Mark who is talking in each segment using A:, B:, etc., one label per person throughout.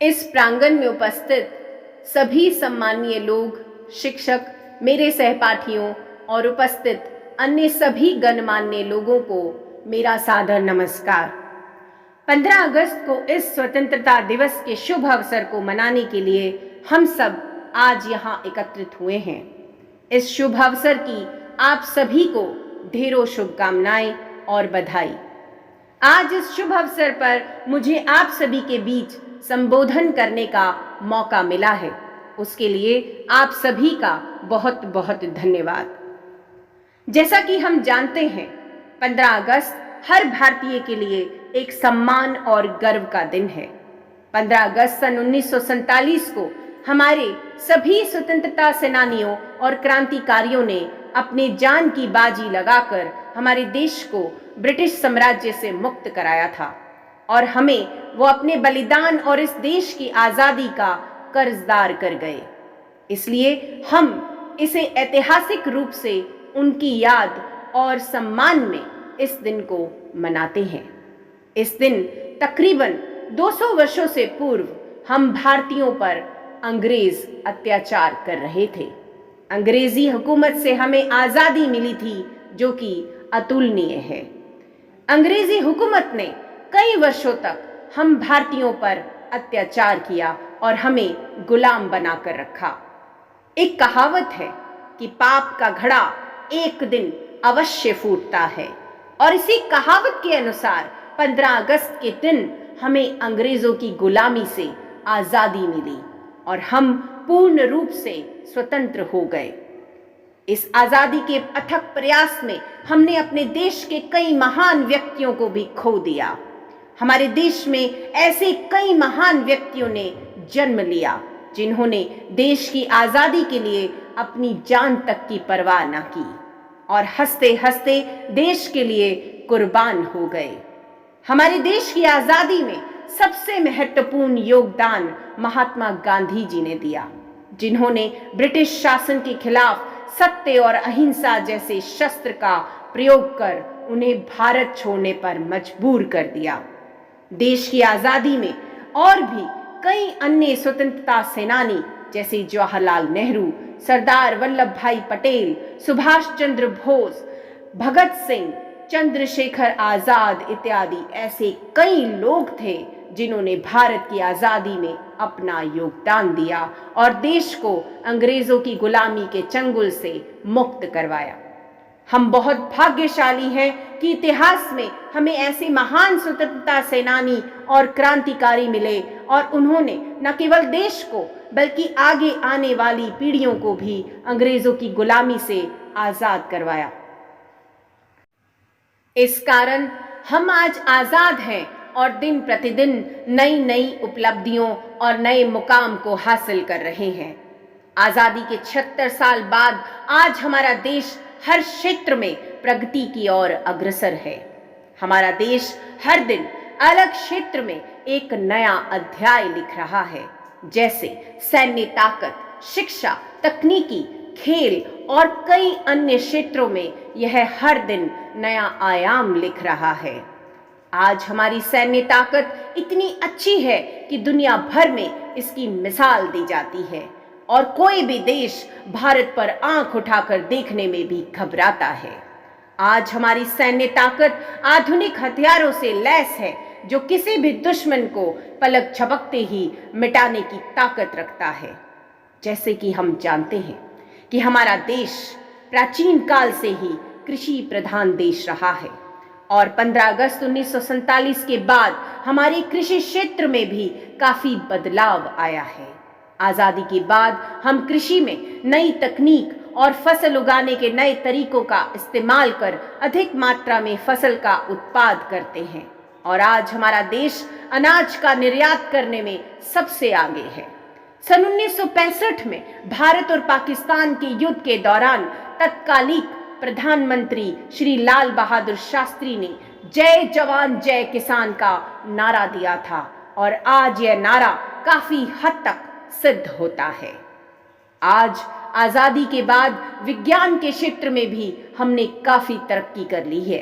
A: इस प्रांगण में उपस्थित सभी सम्माननीय लोग, शिक्षक, मेरे सहपाठियों और उपस्थित अन्य सभी गणमान्य लोगों को मेरा सादर नमस्कार। 15 अगस्त को इस स्वतंत्रता दिवस के शुभ अवसर को मनाने के लिए हम सब आज यहाँ एकत्रित हुए हैं। इस शुभ अवसर की आप सभी को ढेरों शुभकामनाएं और बधाई। आज इस शुभ अवसर पर मुझे आप सभी के बीच संबोधन करने का मौका मिला है, उसके लिए आप सभी का बहुत बहुत धन्यवाद। जैसा कि हम जानते हैं, 15 अगस्त हर भारतीय के लिए एक सम्मान और गर्व का दिन है। 15 अगस्त सन 1947 को हमारे सभी स्वतंत्रता सेनानियों और क्रांतिकारियों ने अपने जान की बाजी लगाकर हमारे देश को ब्रिटिश साम्राज्य से मुक्त कराया था और हमें वो अपने बलिदान और इस देश की आज़ादी का कर्जदार कर गए। इसलिए हम इसे ऐतिहासिक रूप से उनकी याद और सम्मान में इस दिन को मनाते हैं। इस दिन तकरीबन 200 वर्षों से पूर्व हम भारतीयों पर अंग्रेज अत्याचार कर रहे थे। अंग्रेजी हुकूमत से हमें आज़ादी मिली थी जो कि अतुलनीय है। अंग्रेजी हुकूमत ने कई वर्षों तक हम भारतीयों पर अत्याचार किया और हमें गुलाम बनाकर रखा। एक कहावत है कि पाप का घड़ा एक दिन अवश्य फूटता है और इसी कहावत के अनुसार 15 अगस्त के दिन हमें अंग्रेजों की गुलामी से आज़ादी मिली और हम पूर्ण रूप से स्वतंत्र हो गए। इस आज़ादी के अथक प्रयास में हमने अपने देश के कई महान व्यक्तियों को भी खो दिया। हमारे देश में ऐसे कई महान व्यक्तियों ने जन्म लिया जिन्होंने देश की आज़ादी के लिए अपनी जान तक की परवाह न की और हंसते हंसते देश के लिए कुर्बान हो गए। हमारे देश की आज़ादी में सबसे महत्वपूर्ण योगदान महात्मा गांधी जी ने दिया, जिन्होंने ब्रिटिश शासन के खिलाफ सत्य और अहिंसा जैसे शस्त्र का प्रयोग कर उन्हें भारत छोड़ने पर मजबूर कर दिया। देश की आज़ादी में और भी कई अन्य स्वतंत्रता सेनानी जैसे जवाहरलाल नेहरू, सरदार वल्लभ भाई पटेल, सुभाष चंद्र बोस, भगत सिंह, चंद्रशेखर आज़ाद इत्यादि ऐसे कई लोग थे जिन्होंने भारत की आज़ादी में अपना योगदान दिया और देश को अंग्रेज़ों की गुलामी के चंगुल से मुक्त करवाया। हम बहुत भाग्यशाली हैं कि इतिहास में हमें ऐसे महान स्वतंत्रता सेनानी और क्रांतिकारी मिले और उन्होंने न केवल देश को बल्कि आगे आने वाली पीढ़ियों को भी अंग्रेज़ों की गुलामी से आज़ाद करवाया। इस कारण हम आज आज़ाद हैं और दिन प्रतिदिन नई नई उपलब्धियों और नए मुकाम को हासिल कर रहे हैं। आज़ादी के 76 साल बाद आज हमारा देश हर क्षेत्र में प्रगति की ओर अग्रसर है। हमारा देश हर दिन अलग क्षेत्र में एक नया अध्याय लिख रहा है, जैसे सैन्य ताकत, शिक्षा, तकनीकी, खेल और कई अन्य क्षेत्रों में यह हर दिन नया आयाम लिख रहा है। आज हमारी सैन्य ताकत इतनी अच्छी है कि दुनिया भर में इसकी मिसाल दी जाती है और कोई भी देश भारत पर आंख उठाकर देखने में भी घबराता है। आज हमारी सैन्य ताकत आधुनिक हथियारों से लैस है जो किसी भी दुश्मन को पलक झपकते ही मिटाने की ताकत रखता है। जैसे कि हम जानते हैं कि हमारा देश प्राचीन काल से ही कृषि प्रधान देश रहा है और 15 अगस्त 1947 के बाद हमारे कृषि क्षेत्र में भी काफ़ी बदलाव आया है। आज़ादी के बाद हम कृषि में नई तकनीक और फसल उगाने के नए तरीकों का इस्तेमाल कर अधिक मात्रा में फसल का उत्पाद करते हैं और आज हमारा देश अनाज का निर्यात करने में सबसे आगे है। सन 1965 में भारत और पाकिस्तान के युद्ध के दौरान तत्कालीन प्रधानमंत्री श्री लाल बहादुर शास्त्री ने जय जवान जय किसान का नारा दिया था और आज यह नारा काफी हद तक सिद्ध होता है। आज आज़ादी के बाद विज्ञान के क्षेत्र में भी हमने काफी तरक्की कर ली है।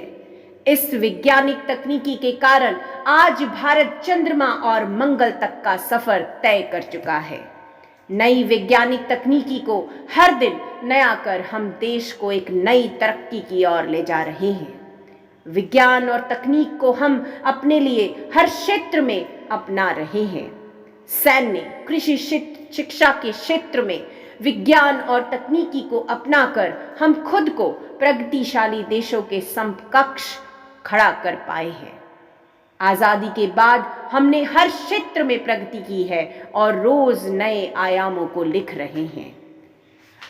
A: इस वैज्ञानिक तकनीकी के कारण आज भारत चंद्रमा और मंगल तक का सफर तय कर चुका है। नई वैज्ञानिक तकनीकी को हर दिन नया कर हम देश को एक नई तरक्की की ओर ले जा रहे हैं। विज्ञान और तकनीक को हम अपने लिए हर क्षेत्र में अपना रहे हैं। सैन्य, कृषि, शिक्षा के क्षेत्र में विज्ञान और तकनीकी को अपनाकर हम खुद को प्रगतिशाली देशों के समकक्ष खड़ा कर पाए हैं। आजादी के बाद हमने हर क्षेत्र में प्रगति की है और रोज नए आयामों को लिख रहे हैं।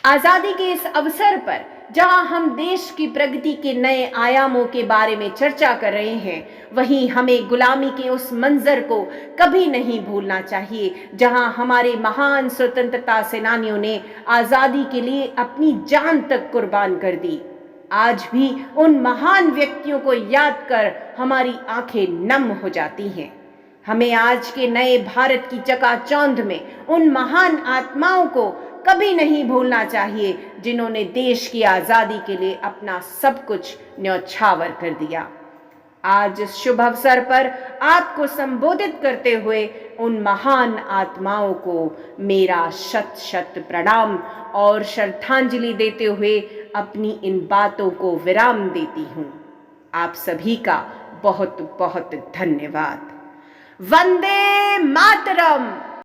A: आजादी के इस अवसर पर जहां हम देश की प्रगति के नए आयामों के बारे में चर्चा कर रहे हैं, वहीं हमें गुलामी के उस मंजर को कभी नहीं भूलना चाहिए जहां हमारे महान स्वतंत्रता सेनानियों ने आजादी के लिए अपनी जान तक कुर्बान कर दी। आज भी उन महान व्यक्तियों को याद कर हमारी आंखें नम हो जाती हैं। हमें आज के नए भारत की चकाचौंध में उन महान आत्माओं को कभी नहीं भूलना चाहिए जिन्होंने देश की आजादी के लिए अपना सब कुछ न्यौछावर कर दिया। आज इस शुभ अवसर पर आपको संबोधित करते हुए उन महान आत्माओं को मेरा शत शत प्रणाम और श्रद्धांजलि देते हुए अपनी इन बातों को विराम देती हूँ। आप सभी का बहुत बहुत धन्यवाद। वंदे मातरम।